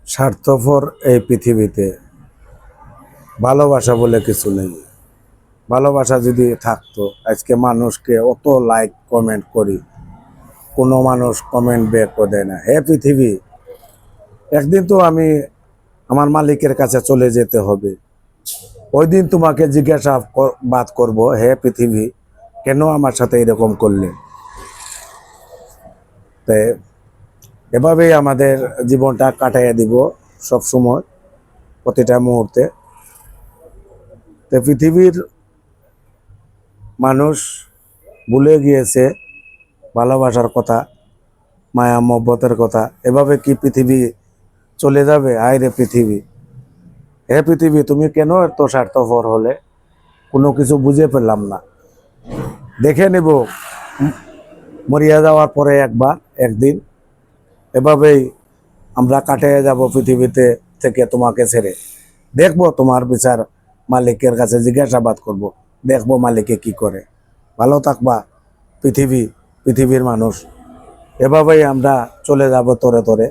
স্বার্থপর এই পৃথিবীতে ভালোবাসা বলে কিছু নেই। ভালোবাসা যদি থাকতো আজকে মানুষকে অত লাইক কমেন্ট করি, কোনো মানুষ কমেন্ট ব্যাকও দেয় না। হে পৃথিবী, একদিন তো আমি আমার মালিকের কাছে চলে যেতে হবে। ওই দিন তোমাকে জিজ্ঞাসাবাদ করব, হে পৃথিবী কেন আমার সাথে এরকম করলে। তাই এভাবেই আমাদের জীবনটা কাটাইয়া দিব সব সময়, প্রতিটা মুহূর্তে। তো পৃথিবীর মানুষ ভুলে গিয়েছে ভালোবাসার কথা, মায়া মহব্বতের কথা। এভাবে কি পৃথিবী চলে যাবে? হায় রে পৃথিবী, হে পৃথিবী তুমি কেন এত স্বার্থপর হলে? কোনো কিছু বুঝে পেলাম না। দেখে নেব মরিয়া যাওয়ার পরে একবার একদিন। এভাবেই আমরা কাটিয়ে যাব পৃথিবীতে থেকে তোমাকে ছেড়ে। দেখবো তোমার বিচার, মালিকের কাছে জিজ্ঞাসাবাদ করব, দেখবো মালিকে কি করে। ভালো থাকবা পৃথিবীর মানুষ। এভাবেই আমরা চলে যাব তরে তরে।